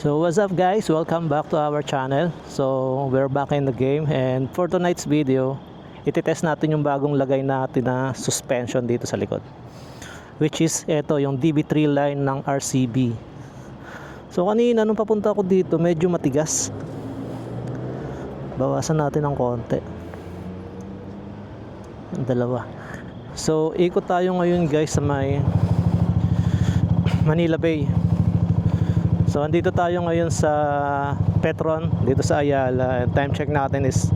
So what's up guys, welcome back to our channel. So we're back in the game, and for tonight's video ititest natin yung bagong lagay natin na suspension dito sa likod, which is ito yung DB3 line ng RCB. So kanina nung papunta ako dito medyo matigas, bawasan natin ng konti, dalawa. So ikot tayo ngayon guys sa may Manila Bay. So andito tayo ngayon sa Petron dito sa Ayala. Time check natin is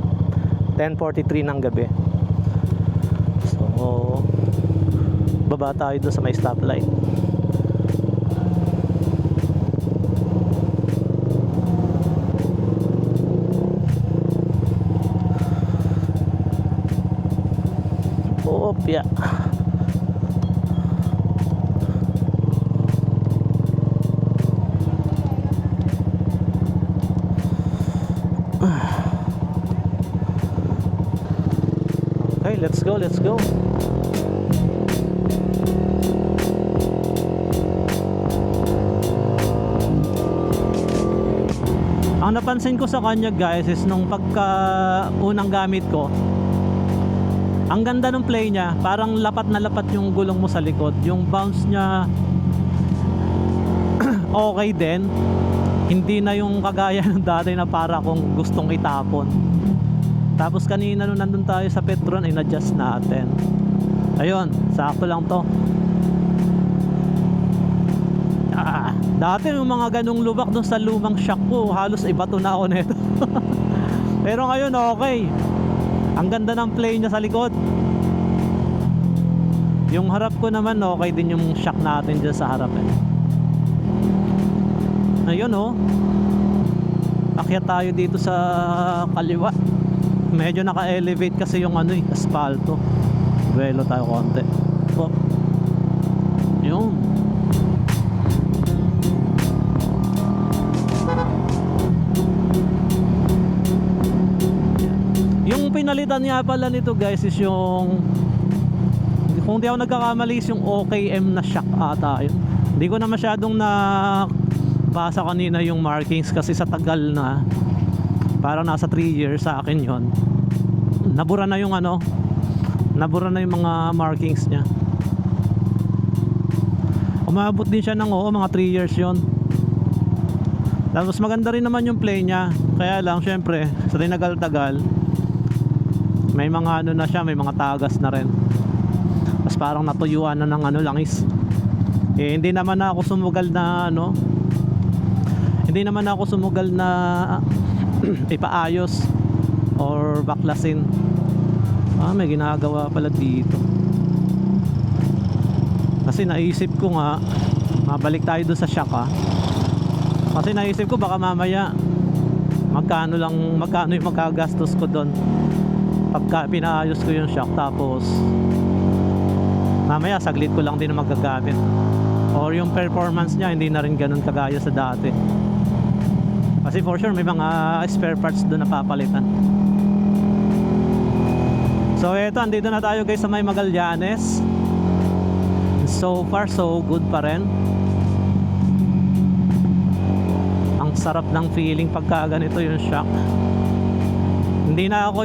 10:43 ng gabi. So baba tayo doon sa may stoplight. Opya. Okay, let's go. Ang napansin ko sa kanya guys is nung pagka unang gamit ko, ang ganda ng play niya, parang lapat na lapat yung gulong mo sa likod. Yung bounce niya okay din. Hindi na yung kagaya ng dati na para kung gustong itapon. Tapos kanina nung nandun tayo sa Petron, in-adjust natin. Ayun, sakto lang to. Dati yung mga ganung lubak dun sa lumang shock ko, halos ibato na ako nito. Pero ngayon okay. Ang ganda ng play niya sa likod. Yung harap ko naman okay din yung shock natin dyan sa harap Ayun akyat tayo dito sa kaliwa. Medyo naka-elevate kasi yung asfalto. Duelo tayo konti. Yun. Yung pinalitan niya pala nito guys is yung, kung di ako nagkakamali, is yung OKM na shock ata yun. Hindi ko na masyadong basa kanina yung markings kasi sa tagal na, parang nasa 3 years sa akin yon. Nabura na yung nabura na yung mga markings niya. Umabot din siya ng mga 3 years yon. Tapos maganda rin naman yung play niya. Kaya lang syempre sa tinagal-tagal may mga na siya, may mga tagas na rin. Tapos parang natuyuan na ng langis. Hindi naman ako sumugal na hindi naman ako sumugal na ipaayos or baklasin. May ginagawa pala dito. Kasi naisip ko nga mabalik tayo doon sa shock kasi naisip ko baka mamaya magkano yung magagastos ko doon pagka pinaayos ko yung shock, tapos mamaya saglit ko lang din na magagamit, or yung performance niya hindi na rin ganun kagaya sa dati. Kasi for sure may mga spare parts doon na papalitan. So eto, andito na tayo guys sa may Magallanes. So far so good pa rin. Ang sarap ng feeling pagka ganito yung shock. Hindi na ako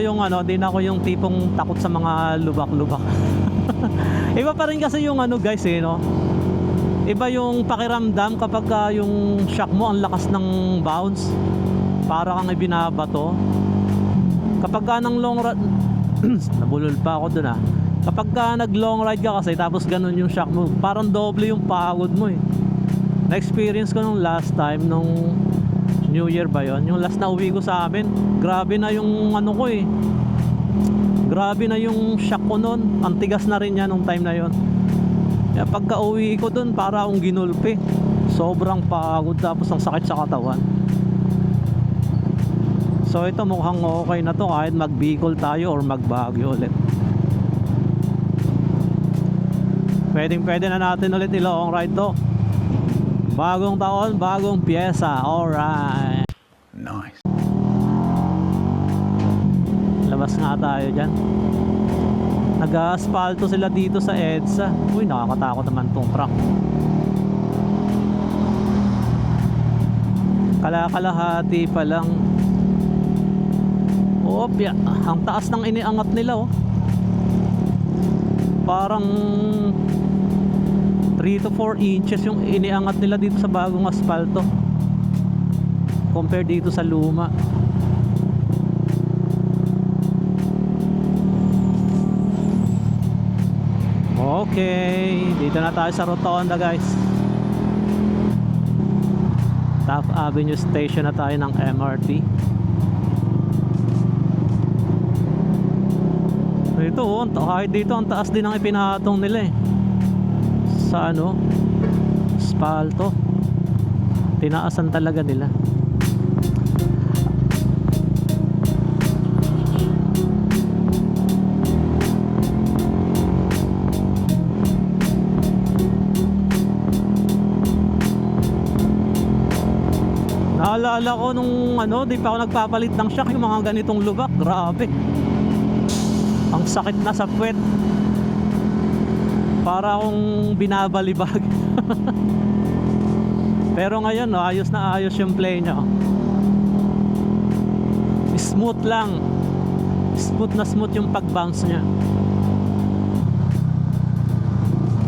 yung tipong takot sa mga lubak-lubak. Iba pa rin kasi yung guys iba yung pakiramdam kapag yung shock mo ang lakas ng bounce, para kang ibinabato. Kapag ng long ride nabulol pa ako dun kapag nag long ride ka kasi tapos ganun yung shock mo, parang doble yung pagod mo Na-experience ko nung last time, nung New Year ba yon, yung last na uwi ko sa amin. Grabe na yung grabe na yung shock ko nun. Ang tigas na rin yan nung time na yon. Kaya pagka uwi ko dun, para akong ginulpi. Sobrang pagod, tapos ang sakit sa katawan. So ito mukhang okay na to kahit mag-Bicol tayo or mag-Baguio ulit. Pwede na natin ulit i-long ride to. Bagong taon, bagong pyesa. Alright. Nice. Labas nga tayo dyan. Nag-asfalto sila dito sa EDSA. Uy, nakakatakot naman tong truck. Kalakalahati pa lang. Opya, ang taas ng iniangat nila oh. Parang 3 to 4 inches yung iniangat nila dito sa bagong asfalto compare dito sa luma. Okay, dito na tayo sa Rotonda guys. Taft Avenue Station na tayo ng MRT. Ito oh, kahit dito ang taas din ang ipinahatong nila eh. Sa ano, asfalto. Tinaasan talaga nila. Naalala ko nung ano, di pa ako nagpapalit ng shock, yung mga ganitong lubak, grabe. Ang sakit na sa puwet. Para akong binabalibag. Pero ngayon, no, ayos na ayos yung play niya. Smooth lang. Smooth na smooth yung pag-bounce niya.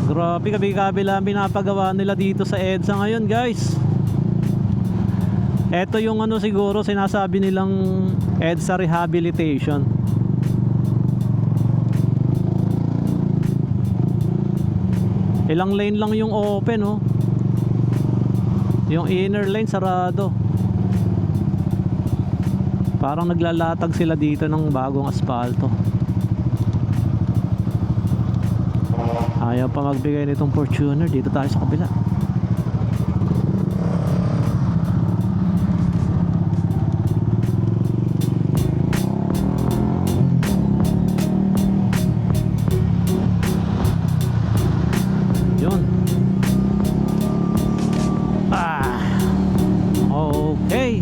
Grabe, kabi-kabila ang pinapagawa nila dito sa EDSA ngayon, guys. Ito yung ano siguro sinasabi nilang EDSA rehabilitation. Ilang lane lang yung open oh. Yung inner lane sarado. Parang naglalatag sila dito ng bagong asfalto. Ayaw pa magbigay nitong Fortuner. Dito tayo sa kabila. Okay.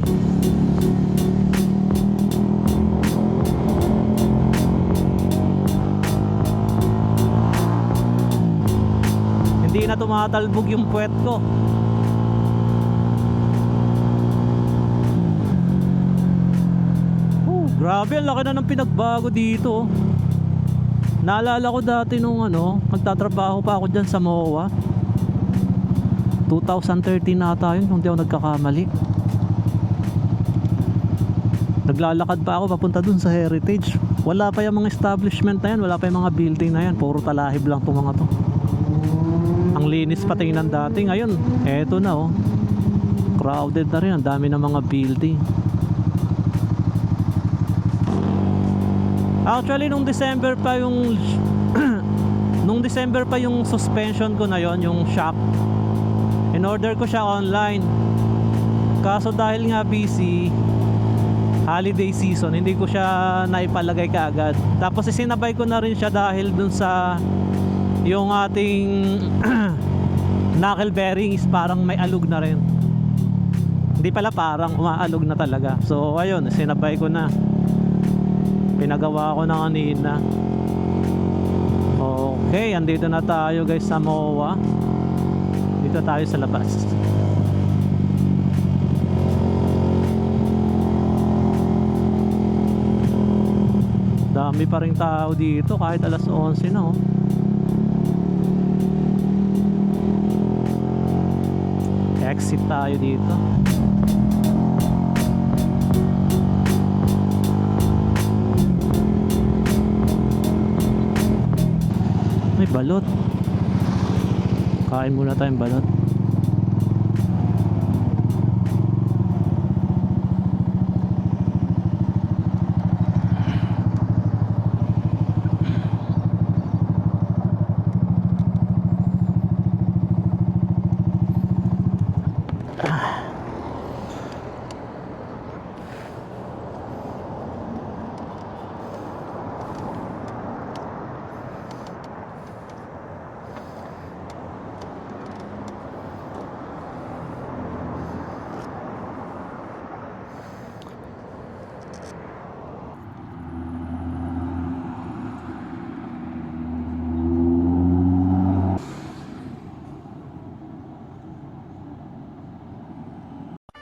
Hindi na tumatalbog yung puwet ko. Oh, grabe, ang laki na ng pinagbago dito. Naalala ko dati nung ano, magtatrabaho pa ako dyan sa MOA. 2013 na ata yun, kung di ako nagkakamali. Naglalakad pa ako papunta dun sa Heritage. Wala pa yung mga establishment na yan, wala pa yung mga building na yan, puro talahib lang itong mga to. Ang linis pa tingnan dati. Ngayon, eto na oh, crowded na rin, ang dami ng mga building. Actually nung December pa yung nung December pa yung suspension ko na yon, yung shop. In order ko siya online. Kaso dahil nga busy, holiday season, hindi ko siya naipalagay kaagad. Tapos isinabay ko na rin siya dahil dun sa yung ating knuckle bearing is parang may alog na rin. Hindi pala, parang umaalog na talaga. So ayun, sinabay ko na. Pinagawa ko na kanina. Okay, andito na tayo guys sa MOA. Dito tayo sa labas. Dami pa ring tao dito kahit alas 11 na oh. Exit tayo dito. May balot. Kain muna tayong balot.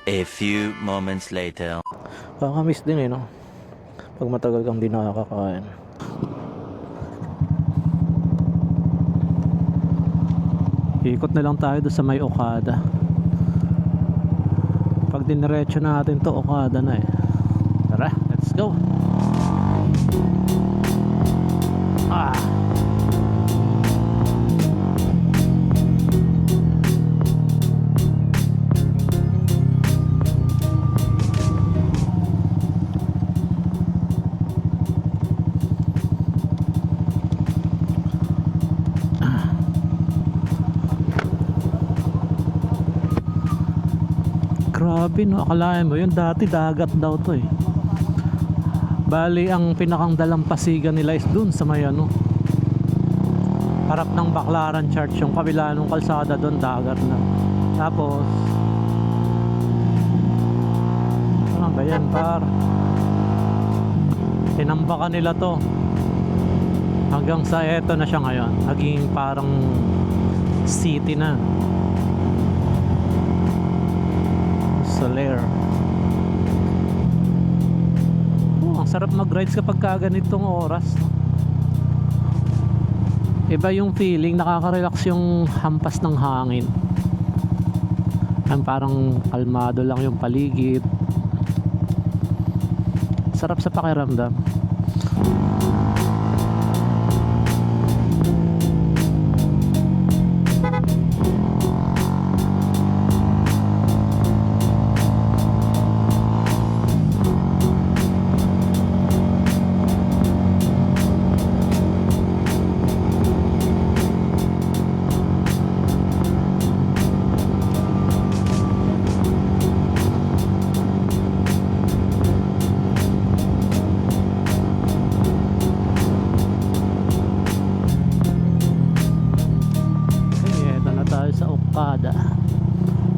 A few moments later. Kakamiss din no? Pag matagal kang di nakakakain. Ikot na lang tayo doon sa may Okada. Pag diniretso natin to, Okada na Tara, let's go. Grabe no, akalain mo yun dati dagat daw to Bali ang pinakang dalampasigan nila is dun sa may harap ng Baclaran Church, yung kabila ng kalsada dun dagat na. Tapos ano ba yan par? Tinambakan nila to hanggang sa eto na siya ngayon, naging parang city na. Soler. Ang sarap mag-rides kapag ganitong oras. Iba yung feeling, nakaka-relax yung hampas ng hangin. Ang parang kalmado lang yung paligid. Sarap sa pakiramdam.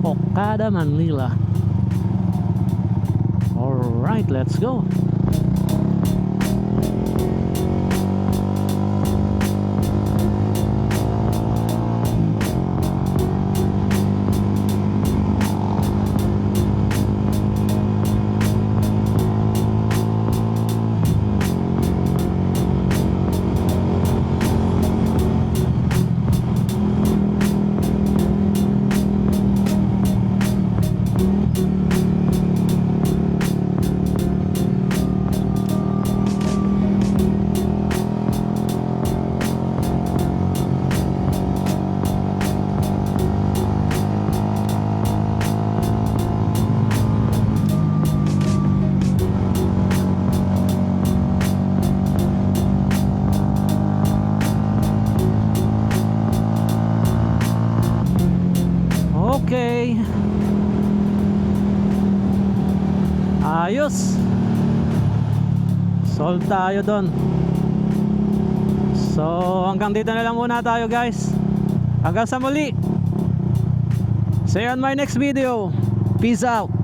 Okada, Manila. Alright, let's go. Okay. Ayos. Sold tayo doon. So hanggang dito na lang muna tayo guys. Hanggang sa muli. See you on my next video. Peace out.